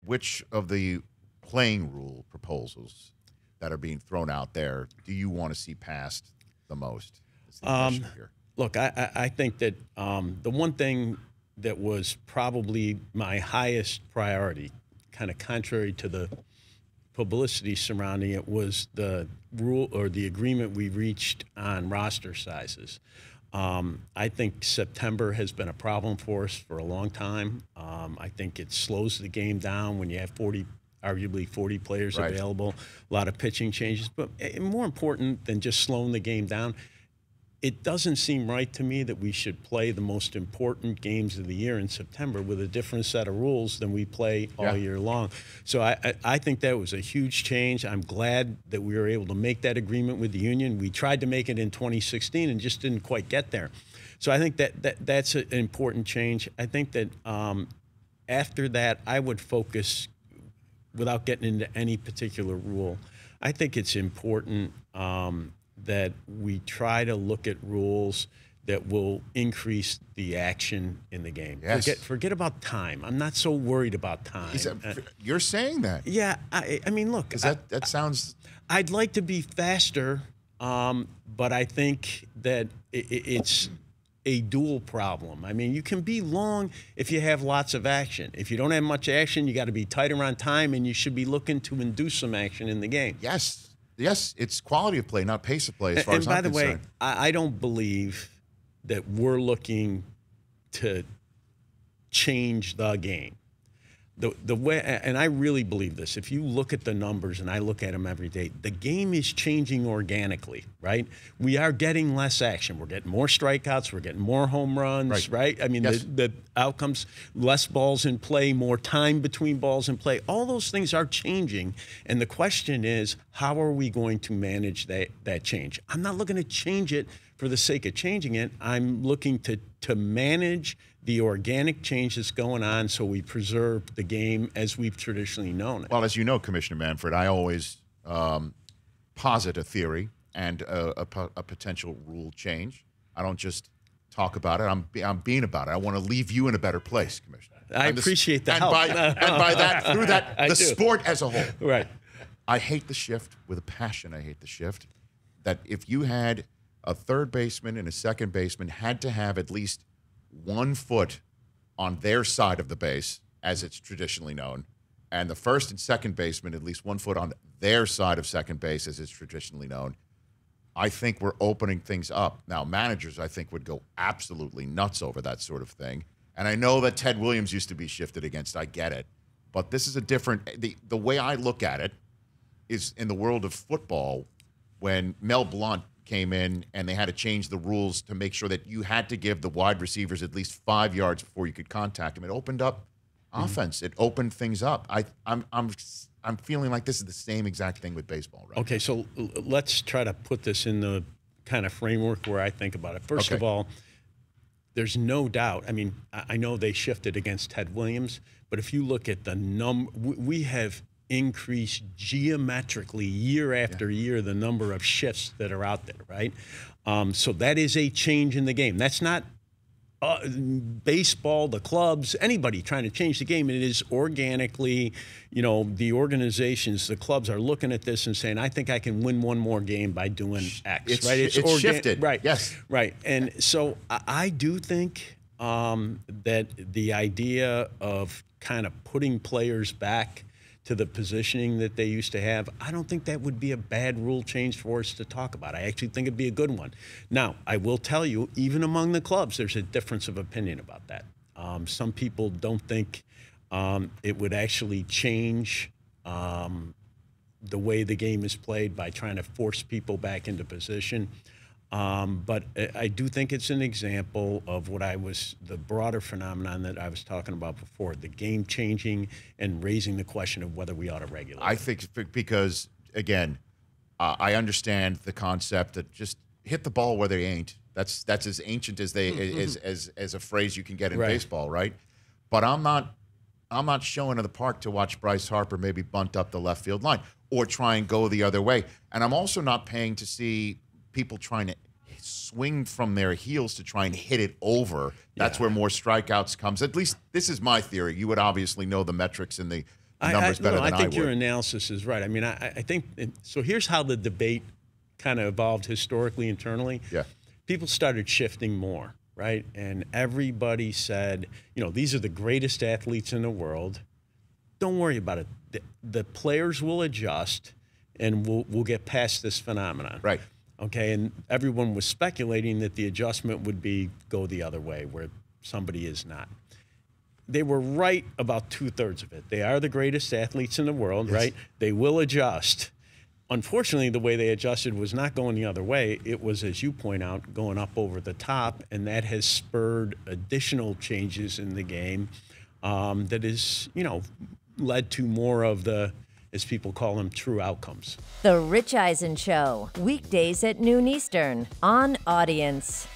which of the playing rule proposals that are being thrown out there do you want to see passed the most? Is the question here. Look, I think that the one thing that was probably my highest priority, kind of contrary to the publicity surrounding it, was the rule or the agreement we reached on roster sizes. I think September has been a problem for us for a long time. I think it slows the game down when you have arguably 40 players available, a lot of pitching changes. But more important than just slowing the game down, it doesn't seem right to me that we should play the most important games of the year in September with a different set of rules than we play all year long. So I think that was a huge change. I'm glad that we were able to make that agreement with the union. We tried to make it in 2016 and just didn't quite get there. So I think that's an important change. I think that after that, I would focus, without getting into any particular rule, I think it's important that we try to look at rules that will increase the action in the game. Yes. Forget about time. I'm not so worried about time. You're saying that? Yeah. I mean, look. That sounds... I'd like to be faster, but I think that it's a dual problem. I mean, you can be long if you have lots of action. If you don't have much action, you got to be tighter on time, and you should be looking to induce some action in the game. Yes. Yes, it's quality of play, not pace of play, as far as I'm concerned. And by the way, I don't believe that we're looking to change the game. The way, and I really believe this, if you look at the numbers, and I look at them every day, the game is changing organically, right? We are getting less action. We're getting more strikeouts. We're getting more home runs, right? I mean, the outcomes, less balls in play, more time between balls in play. All those things are changing, and the question is, how are we going to manage that change? I'm not looking to change it for the sake of changing it. I'm looking to manage the organic change that's going on so we preserve the game as we've traditionally known it. Well, as you know, Commissioner Manfred, I always posit a theory and a potential rule change. I don't just talk about it. I'm being about it. I want to leave you in a better place, Commissioner. I appreciate that. And by that, through that, the sport as a whole. Right. I hate the shift with a passion. I hate the shift. That if you had a third baseman and a second baseman had to have at least 1 foot on their side of the base, as it's traditionally known, and the first and second baseman at least 1 foot on their side of second base, as it's traditionally known, I think we're opening things up. Now, managers, I think, would go absolutely nuts over that sort of thing. And I know that Ted Williams used to be shifted against. I get it. But this is a different – the way I look at it is in the world of football, when Mel Blount came in and they had to change the rules to make sure that you had to give the wide receivers at least 5 yards before you could contact them. It opened up offense. It opened things up. I'm feeling like this is the same exact thing with baseball, right? Okay, so let's try to put this in the kind of framework where I think about it. First of all, there's no doubt. I mean, I know they shifted against Ted Williams, but if you look at the we have increase geometrically year after year the number of shifts that are out there, right? So that is a change in the game. That's not baseball, the clubs, anybody trying to change the game. It is organically, you know, the organizations, the clubs are looking at this and saying, I think I can win one more game by doing X, right? It's shifted. Right. Yes. Right. And so I do think that the idea of kind of putting players back to the positioning that they used to have, I don't think that would be a bad rule change for us to talk about. I actually think it'd be a good one. Now, I will tell you, even among the clubs, there's a difference of opinion about that. Some people don't think it would actually change the way the game is played by trying to force people back into position. But I do think it's an example of the broader phenomenon that I was talking about before, the game changing and raising the question of whether we ought to regulate it. I think because, again, I understand the concept that just hit the ball where they ain't. That's as ancient as as a phrase you can get in baseball, right? But I'm not showing to the park to watch Bryce Harper maybe bunt up the left field line or try and go the other way. And I'm also not paying to see people trying to swing from their heels to try and hit it over. That's where more strikeouts comes. At least this is my theory. You would obviously know the metrics and numbers better than I would. I think your analysis is right. I mean, I think so. Here's how the debate kind of evolved historically internally. Yeah. People started shifting more, right? And everybody said, these are the greatest athletes in the world. Don't worry about it. The players will adjust, and we'll get past this phenomenon. Right. Okay. And everyone was speculating that the adjustment would go the other way, where somebody is not. They were right about 2/3 of it. They are the greatest athletes in the world, right? They will adjust. Unfortunately, the way they adjusted was not going the other way. It was, as you point out, going up over the top, and that has spurred additional changes in the game that is, led to more of the, as people call them, true outcomes. The Rich Eisen Show, weekdays at noon Eastern on Audience.